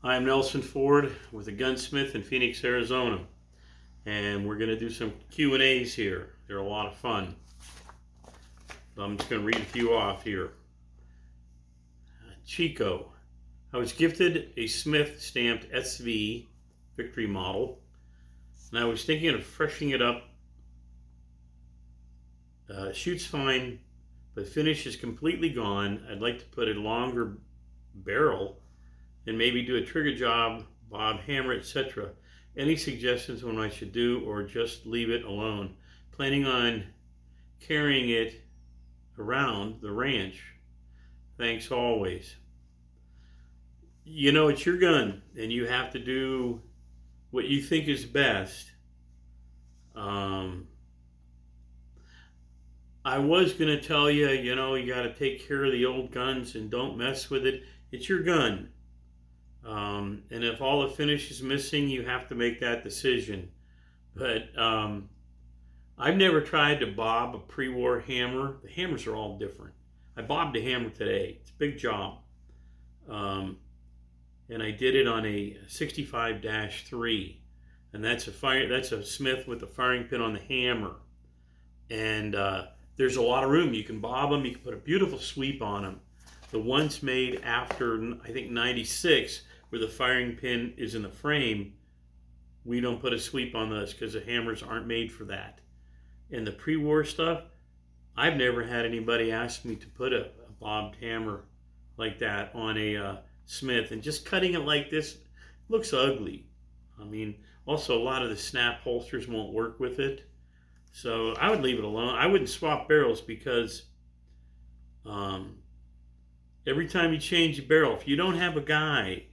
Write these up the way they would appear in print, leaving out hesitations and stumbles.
I'm Nelson Ford with a gunsmith in Phoenix, Arizona, and we're going to do some Q&As here. They're a lot of fun. I'm just going to read a few off here. Chico. I was gifted a Smith stamped SV Victory model, and I was thinking of freshening it up. Shoots fine, but finish is completely gone. I'd like to put a longer barrel and maybe do a trigger job, bob, hammer, etc. Any suggestions on what I should do, or just leave it alone? Planning on carrying it around the ranch. Thanks always. You know, it's your gun, and you have to do what you think is best. I was going to tell you, you got to take care of the old guns and don't mess with it. It's your gun. And if all the finish is missing, you have to make that decision. But I've never tried to bob a pre-war hammer. The hammers are all different. I bobbed a hammer today. It's a big job. And I did it on a 65-3. And that's a Smith with a firing pin on the hammer. And there's a lot of room. You can bob them. You can put a beautiful sweep on them. The ones made after, I think, 96, where the firing pin is in the frame, we don't put a sweep on those because the hammers aren't made for that. And the pre-war stuff, I've never had anybody ask me to put a bobbed hammer like that on a Smith. And just cutting it like this looks ugly. I mean, also a lot of the snap holsters won't work with it. So I would leave it alone. I wouldn't swap barrels because every time you change a barrel, if you don't have a guy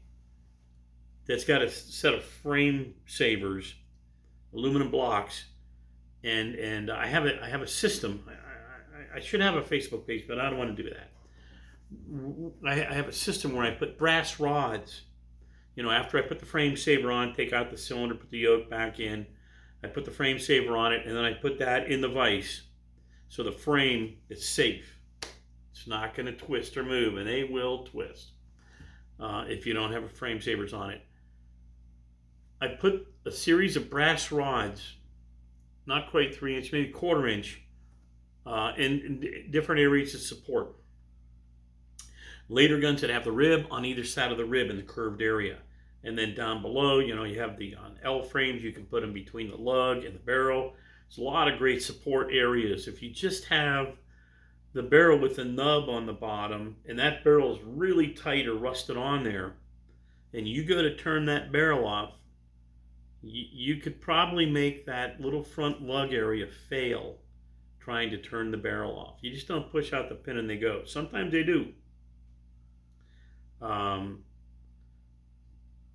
that's got a set of frame savers, aluminum blocks, and I have a system. I should have a Facebook page, but I don't want to do that. I have a system where I put brass rods. After I put the frame saver on, take out the cylinder, put the yoke back in. I put the frame saver on it, and then I put that in the vise, so the frame is safe. It's not going to twist or move, and they will twist if you don't have a frame savers on it. I put a series of brass rods, not quite 3-inch, maybe 1/4 inch, in different areas of support. Later guns that have the rib on either side of the rib in the curved area. And then down below, you have the L frames. You can put them between the lug and the barrel. There's a lot of great support areas. If you just have the barrel with the nub on the bottom, and that barrel is really tight or rusted on there, and you go to turn that barrel off, you could probably make that little front lug area fail trying to turn the barrel off. You just don't push out the pin and they go. Sometimes they do.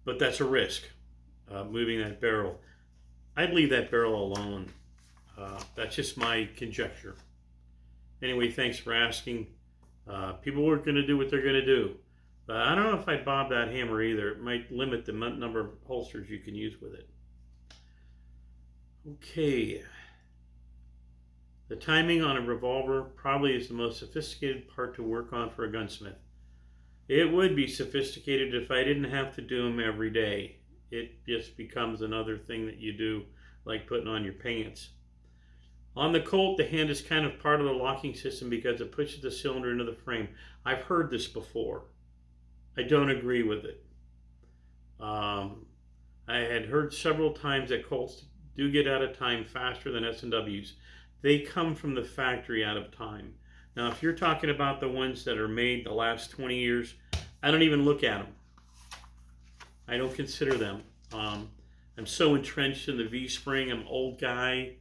But that's a risk, moving that barrel. I'd leave that barrel alone. That's just my conjecture. Anyway, thanks for asking. People are going to do what they're going to do. But I don't know if I'd bob that hammer either. It might limit the number of holsters you can use with it. Okay. The timing on a revolver probably is the most sophisticated part to work on for a gunsmith. It would be sophisticated if I didn't have to do them every day. It just becomes another thing that you do, like putting on your pants. On the Colt, the hand is kind of part of the locking system because it pushes the cylinder into the frame. I've heard this before. I don't agree with it. I had heard several times that Colts do get out of time faster than S&Ws. They come from the factory out of time. Now, if you're talking about the ones that are made the last 20 years, I don't even look at them. I don't consider them. I'm so entrenched in the V-spring. I'm an old guy.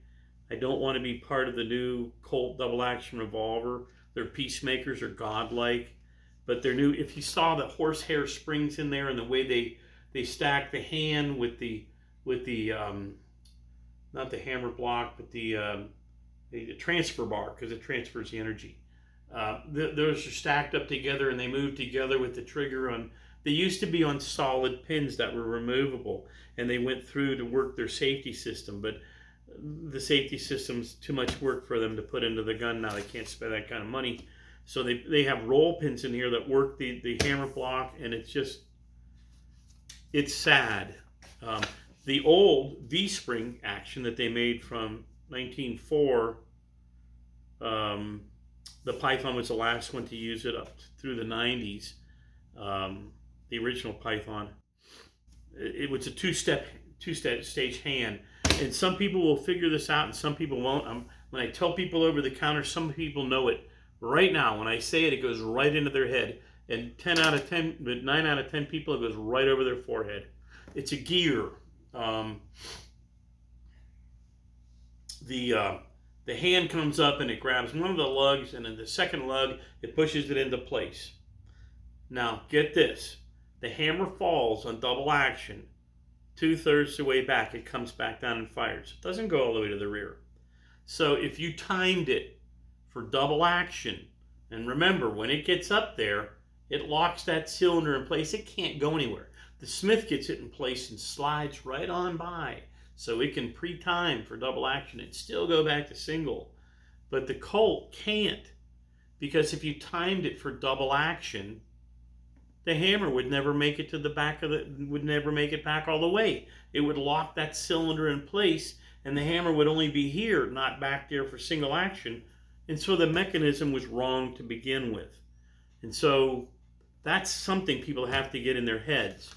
I don't want to be part of the new Colt double-action revolver. Their peacemakers are godlike, but they're new. If you saw the horsehair springs in there and the way they stack the hand with the not the hammer block, but the transfer bar, because it transfers the energy. Those are stacked up together and they move together with the trigger on. They used to be on solid pins that were removable, and they went through to work their safety system, but the safety system's too much work for them to put into the gun now. They can't spend that kind of money. So they have roll pins in here that work the hammer block, and it's just, It's sad. Um, the old V-spring action that they made from 1904, um, the Python was the last one to use it up through the 90s. The original Python, it was a two-step stage hand, and some people will figure this out and some people won't. When I tell people over the counter, some people know it right now. When I say it, it goes right into their head, and 10 out of 10, but 9 out of 10 people, it goes right over their forehead. It's a gear. The hand comes up and it grabs one of the lugs, and in the second lug, it pushes it into place. Now, get this. The hammer falls on double action. 2/3 the way back, it comes back down and fires. It doesn't go all the way to the rear. So if you timed it for double action, and remember, when it gets up there, it locks that cylinder in place. It can't go anywhere. The Smith gets it in place and slides right on by, so it can pre-time for double action and still go back to single. But the Colt can't, because if you timed it for double action, the hammer would never make it to the back of would never make it back all the way. It would lock that cylinder in place, and the hammer would only be here, not back there for single action. And so the mechanism was wrong to begin with. And so that's something people have to get in their heads.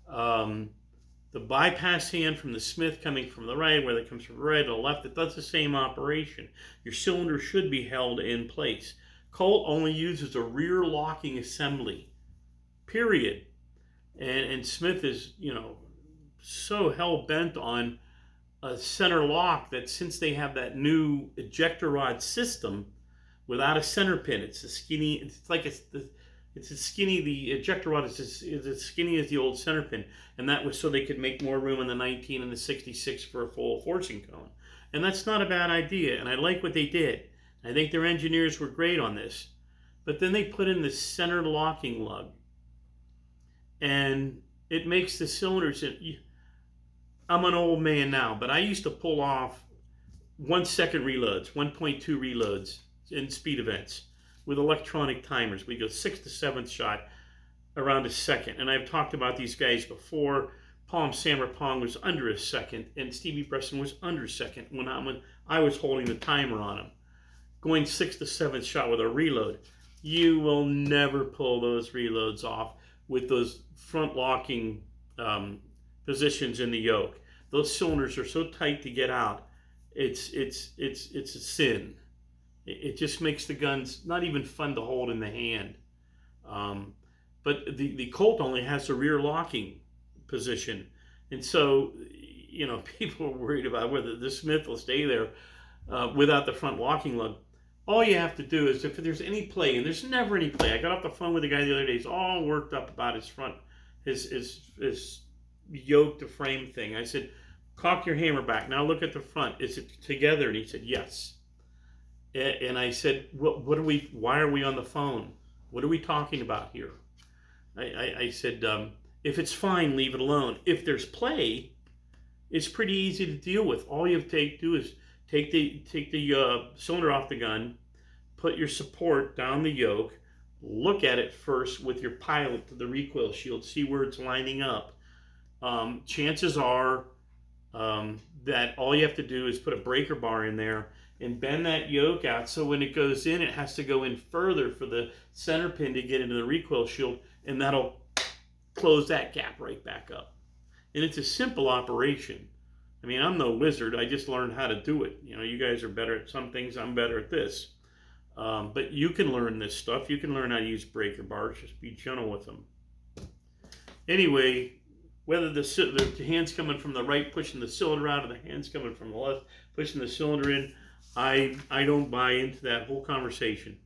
The bypass hand from the Smith coming from the right, whether it comes from the right or the left, it does the same operation. Your cylinder should be held in place. Colt only uses a rear locking assembly, period. And Smith is, so hell-bent on a center lock that since they have that new ejector rod system without a center pin, it's as skinny, it's as skinny, the ejector rod is as skinny as the old center pin, and that was so they could make more room in the 19 and the 66 for a full forcing cone. And that's not a bad idea, and I like what they did. I think their engineers were great on this. But then they put in the center locking lug, and it makes the cylinders. I'm an old man now, but I used to pull off 1 second reloads, 1.2 reloads in speed events with electronic timers. We go 6th to 7th shot around a second. And I've talked about these guys before. Palm Samra was under a second, and Stevie Preston was under a second when I was holding the timer on him. Going 6th to 7th shot with a reload. You will never pull those reloads off with those front locking positions in the yoke. Those cylinders are so tight to get out. It's a sin. It just makes the guns not even fun to hold in the hand. But the Colt only has a rear locking position, and so people are worried about whether the Smith will stay there without the front locking lug. All you have to do is, if there's any play, and there's never any play. I got off the phone with a guy the other day. He's all worked up about his front, his yoke to frame thing. I said, cock your hammer back. Now look at the front. Is it together? And he said, yes. And I said, why are we on the phone? What are we talking about here? I said, if it's fine, leave it alone. If there's play, it's pretty easy to deal with. All you have to do is take the cylinder off the gun, put your support down the yoke, look at it first with your pilot to the recoil shield, see where it's lining up. Chances are that all you have to do is put a breaker bar in there and bend that yoke out so when it goes in, it has to go in further for the center pin to get into the recoil shield, and that'll close that gap right back up. And it's a simple operation. I mean, I'm no wizard. I just learned how to do it. You guys are better at some things. I'm better at this. But you can learn this stuff. You can learn how to use breaker bars. Just be gentle with them. Anyway, whether the hand's coming from the right, pushing the cylinder out, or the hand's coming from the left, pushing the cylinder in, I don't buy into that whole conversation.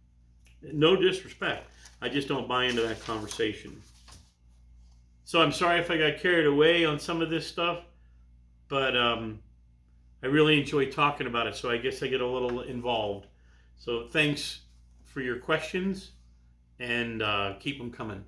No disrespect. I just don't buy into that conversation. So I'm sorry if I got carried away on some of this stuff, but I really enjoy talking about it, so I guess I get a little involved. So thanks for your questions, and keep them coming.